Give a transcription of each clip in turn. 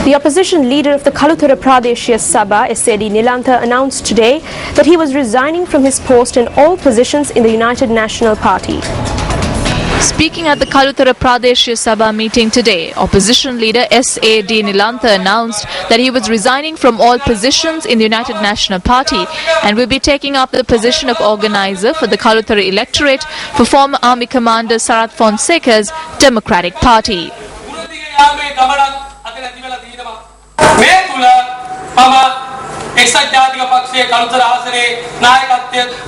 The opposition leader of the Kalutara Pradeshya Sabha, SAD Nilantha, announced today that he was resigning from his post in all positions in the United National Party. Speaking at the Kalutara Pradeshya Sabha meeting today, opposition leader SAD Nilantha announced that he was resigning from all positions in the United National Party and will be taking up the position of organizer for the Kalutara electorate for former Army Commander Sarath Fonseca's Democratic Party.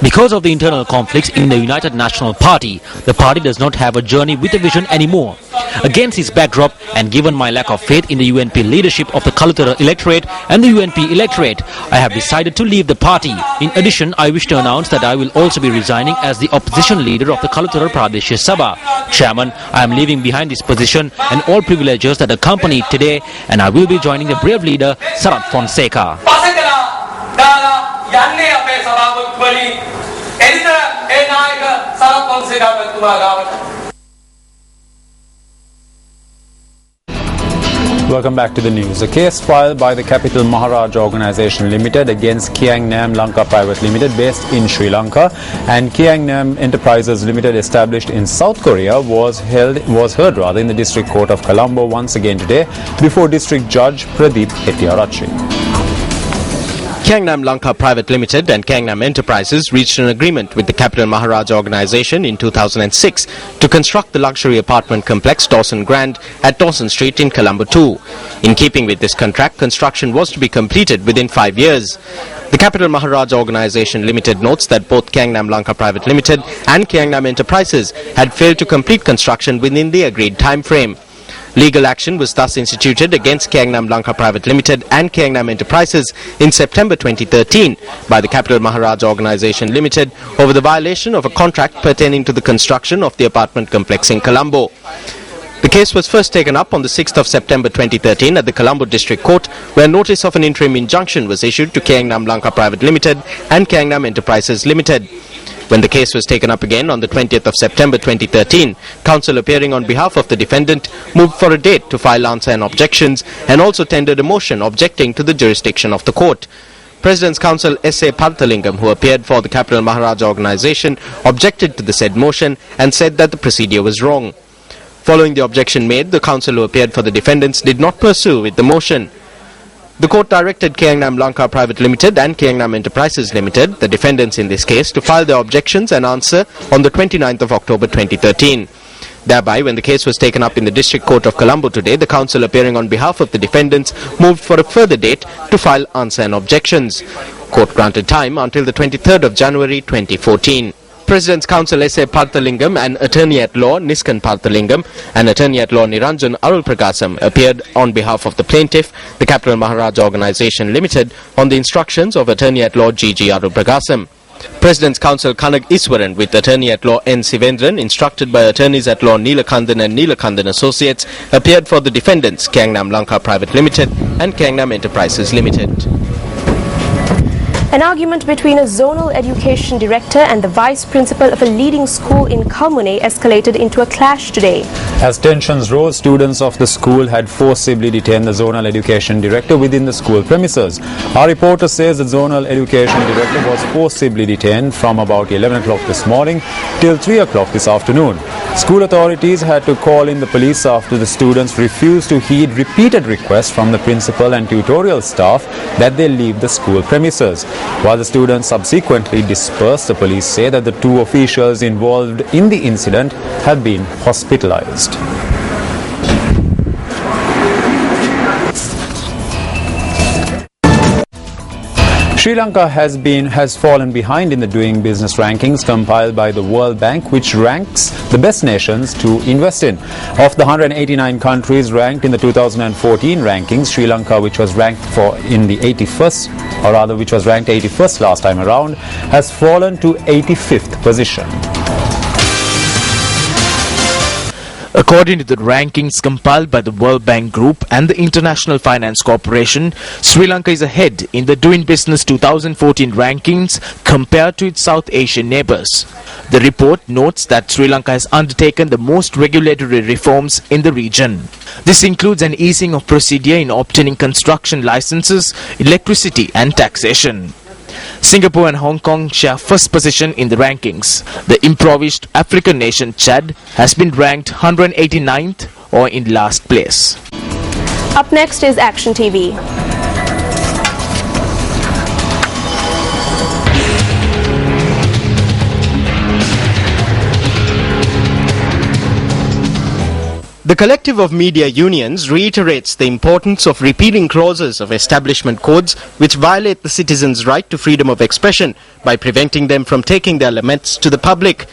Because of the internal conflicts in the United National Party, the party does not have a journey with a vision anymore. Against this backdrop, and given my lack of faith in the UNP leadership of the Kalutara electorate and the UNP electorate, I have decided to leave the party. In addition, I wish to announce that I will also be resigning as the opposition leader of the Kalutara Pradeshya Sabha. Chairman, I am leaving behind this position and all privileges that accompany it today, and I will be joining the brave leader Sarath Fonseca. Welcome back to the news. A case filed by the Capital Maharaj Organisation Limited against Kiangnam Lanka Private Limited based in Sri Lanka and Kiangnam Enterprises Limited established in South Korea was heard in the District Court of Colombo once again today before District Judge Pradeep Hettiarachchi. Kiangnam Lanka Private Limited and Kiangnam Enterprises reached an agreement with the Capital Maharaj Organisation in 2006 to construct the luxury apartment complex Dawson Grand at Dawson Street in Colombo 2. In keeping with this contract, construction was to be completed within 5 years. The Capital Maharaj Organisation Limited notes that both Kiangnam Lanka Private Limited and Kiangnam Enterprises had failed to complete construction within the agreed time frame. Legal action was thus instituted against Kiangnam Lanka Private Limited and Kiangnam Enterprises in September 2013 by the Capital Maharaj Organisation Limited over the violation of a contract pertaining to the construction of the apartment complex in Colombo. The case was first taken up on the 6th of September 2013 at the Colombo District Court, where notice of an interim injunction was issued to Kiangnam Lanka Private Limited and Kiangnam Enterprises Limited. When the case was taken up again on the 20th of September 2013, counsel appearing on behalf of the defendant moved for a date to file answer and objections and also tendered a motion objecting to the jurisdiction of the court. President's counsel S.A. Parthalingam, who appeared for the Capital Maharaj Organisation, objected to the said motion and said that the procedure was wrong. Following the objection made, the counsel who appeared for the defendants did not pursue with the motion. The court directed Kiangnam Lanka Private Limited and Kiangnam Enterprises Limited, the defendants in this case, to file their objections and answer on the 29th of October 2013. Thereby, when the case was taken up in the District Court of Colombo today, the counsel appearing on behalf of the defendants moved for a further date to file answer and objections. Court granted time until the 23rd of January 2014. President's counsel S.A. Parthalingam and Attorney-at-Law Niskan Parthalingam and Attorney-at-Law Niranjan Arulpragasam appeared on behalf of the plaintiff, the Capital Maharaj Organisation Limited, on the instructions of Attorney-at-Law G.G. Arulpragasam. President's counsel Kanag Iswaran with Attorney-at-Law N. Sivendran, instructed by Attorneys-at-Law Neelakandan and Neelakandan Associates, appeared for the defendants, Kiangnam Lanka Private Limited and Kiangnam Enterprises Limited. An argument between a zonal education director and the vice principal of a leading school in Kalmune escalated into a clash today. As tensions rose, students of the school had forcibly detained the zonal education director within the school premises. Our reporter says the zonal education director was forcibly detained from about 11 o'clock this morning till 3 o'clock this afternoon. School authorities had to call in the police after the students refused to heed repeated requests from the principal and tutorial staff that they leave the school premises. While the students subsequently dispersed, the police say that the two officials involved in the incident have been hospitalized. Sri Lanka has fallen behind in the Doing Business rankings compiled by the World Bank, which ranks the best nations to invest in. Of the 189 countries ranked in the 2014 rankings, Sri Lanka, which was ranked which was ranked 81st last time around, has fallen to 85th position. According to the rankings compiled by the World Bank Group and the International Finance Corporation, Sri Lanka is ahead in the Doing Business 2014 rankings compared to its South Asian neighbours. The report notes that Sri Lanka has undertaken the most regulatory reforms in the region. This includes an easing of procedure in obtaining construction licenses, electricity and taxation. Singapore and Hong Kong share first position in the rankings. The impoverished African nation Chad has been ranked 189th or in last place. Up next is Action TV. The Collective of Media Unions reiterates the importance of repealing clauses of establishment codes which violate the citizens' right to freedom of expression by preventing them from taking their laments to the public.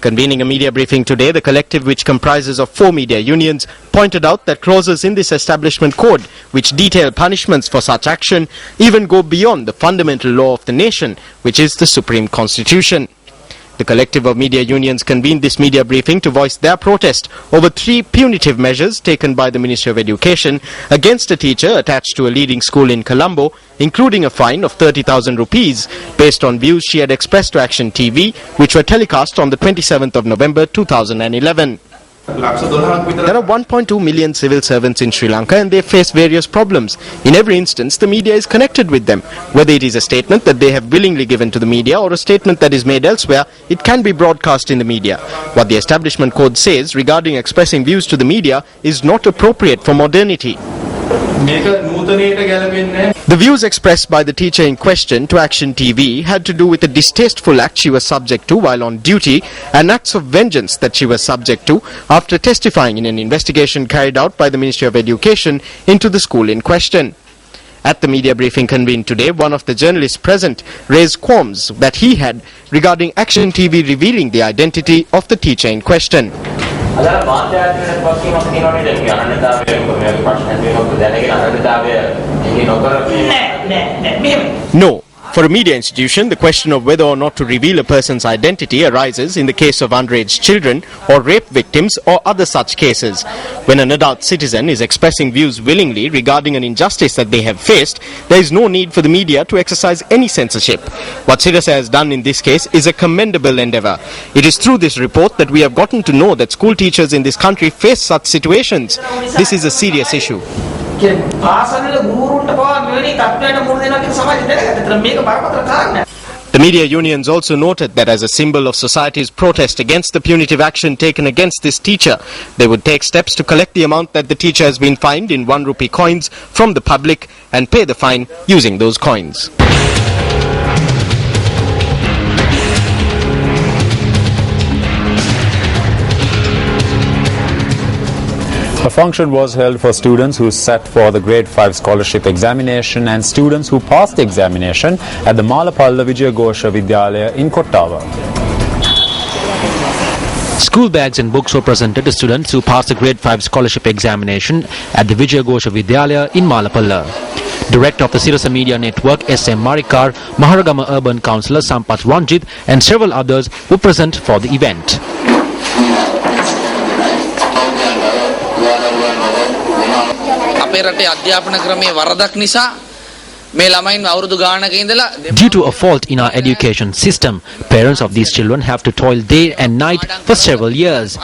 Convening a media briefing today, the collective, which comprises of 4 media unions, pointed out that clauses in this establishment code which detail punishments for such action even go beyond the fundamental law of the nation, which is the Supreme Constitution. The Collective of Media Unions convened this media briefing to voice their protest over 3 punitive measures taken by the Ministry of Education against a teacher attached to a leading school in Colombo, including a fine of 30,000 rupees based on views she had expressed to Action TV, which were telecast on the 27th of November 2011. There are 1.2 million civil servants in Sri Lanka and they face various problems. In every instance, the media is connected with them. Whether it is a statement that they have willingly given to the media or a statement that is made elsewhere, it can be broadcast in the media. What the Establishment Code says regarding expressing views to the media is not appropriate for modernity. The views expressed by the teacher in question to Action TV had to do with a distasteful act she was subject to while on duty and acts of vengeance that she was subject to after testifying in an investigation carried out by the Ministry of Education into the school in question. At the media briefing convened today, one of the journalists present raised qualms that he had regarding Action TV revealing the identity of the teacher in question. No. For a media institution, the question of whether or not to reveal a person's identity arises in the case of underage children or rape victims or other such cases. When an adult citizen is expressing views willingly regarding an injustice that they have faced, there is no need for the media to exercise any censorship. What Sirasa has done in this case is a commendable endeavour. It is through this report that we have gotten to know that school teachers in this country face such situations. This is a serious issue. The media unions also noted that as a symbol of society's protest against the punitive action taken against this teacher, they would take steps to collect the amount that the teacher has been fined in 1 rupee coins from the public and pay the fine using those coins. A function was held for students who sat for the Grade 5 scholarship examination and students who passed the examination at the Malapalla Vijayagosha Vidyalaya in Kottawa. School bags and books were presented to students who passed the Grade 5 scholarship examination at the Vijayagosha Vidyalaya in Malapalla. Director of the Sirasa Media Network, S.M. Marikar, Maharagama Urban Councillor Sampath Ranjit and several others were present for the event. Due to a fault in our education system, parents of these children have to toil day and night for several years.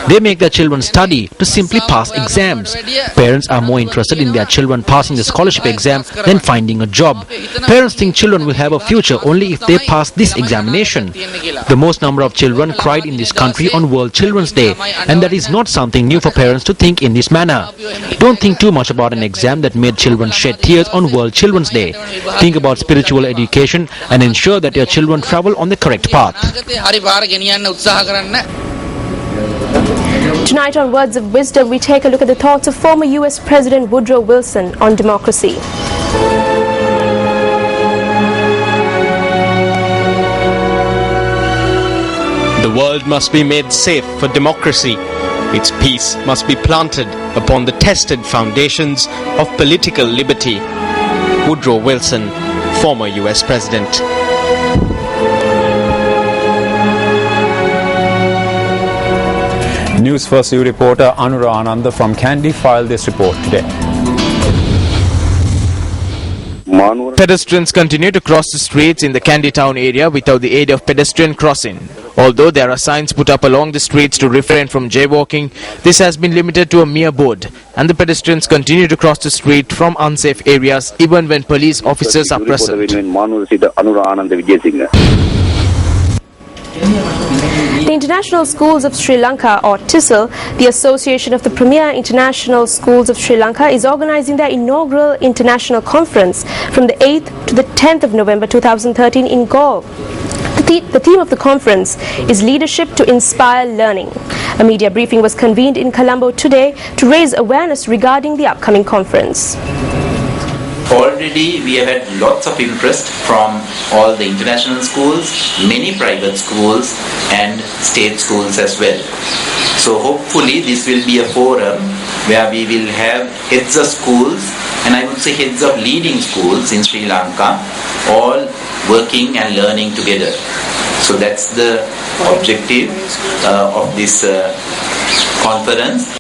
They make their children study to simply pass exams. Parents are more interested in their children passing the scholarship exam than finding a job. Parents think children will have a future only if they pass this examination. The most number of children cried in this country on World Children's Day, and that is not something new for parents to think in this manner. Don't think too much about an exam that made children shed tears on World Children's Day. Think about spiritual education and ensure that your children travel on the correct path. Tonight on Words of Wisdom, we take a look at the thoughts of former US President Woodrow Wilson on democracy. The world must be made safe for democracy. Its peace must be planted upon the tested foundations of political liberty. Woodrow Wilson, former US President. News First reporter Anura Ananda from Kandy filed this report today. Pedestrians continue to cross the streets in the Kandy town area without the aid of pedestrian crossing. Although there are signs put up along the streets to refrain from jaywalking, this has been limited to a mere board, and the pedestrians continue to cross the street from unsafe areas even when police officers are present. The International Schools of Sri Lanka, or TISL, the Association of the Premier International Schools of Sri Lanka, is organizing their inaugural international conference from the 8th to the 10th of November 2013 in Galle. The theme of the conference is Leadership to Inspire Learning. A media briefing was convened in Colombo today to raise awareness regarding the upcoming conference. Already we have had lots of interest from all the international schools, many private schools and state schools as well. So hopefully this will be a forum where we will have heads of schools, and I would say heads of leading schools in Sri Lanka, all working and learning together. So that's the objective of this conference.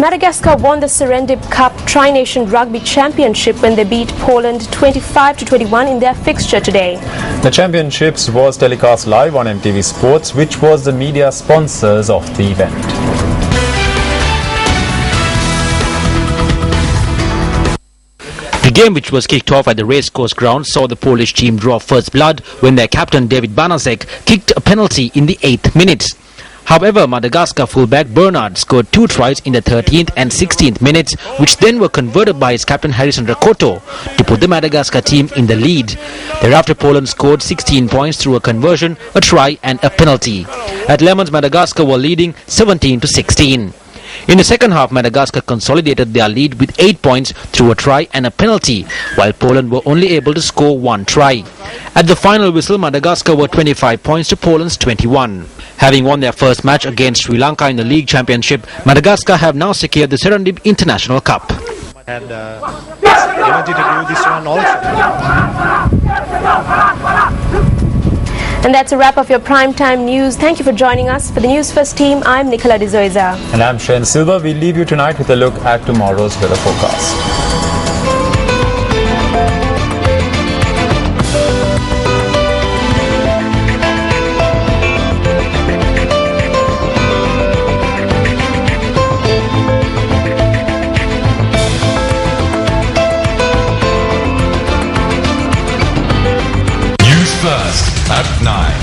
Madagascar won the Serendip Cup Tri-Nation Rugby Championship when they beat Poland 25-21 in their fixture today. The championships was telecast live on MTV Sports, which was the media sponsors of the event. The game, which was kicked off at the racecourse ground, saw the Polish team draw first blood when their captain David Banaszek kicked a penalty in the 8th minute. However, Madagascar fullback Bernard scored 2 tries in the 13th and 16th minutes, which then were converted by his captain Harrison Rakoto to put the Madagascar team in the lead. Thereafter, Poland scored 16 points through a conversion, a try and a penalty. At Lemons, Madagascar were leading 17-16. In the second half, Madagascar consolidated their lead with 8 points through a try and a penalty, while Poland were only able to score 1 try. At the final whistle, Madagascar were 25 points to Poland's 21. Having won their first match against Sri Lanka in the League Championship, Madagascar have now secured the Serendip International Cup. And energy to do this one also. And that's a wrap of your primetime news. Thank you for joining us. For the News First team, I'm Nicola De Zoiza. And I'm Shane Silva. We'll leave you tonight with a look at tomorrow's weather forecast. News First at 9.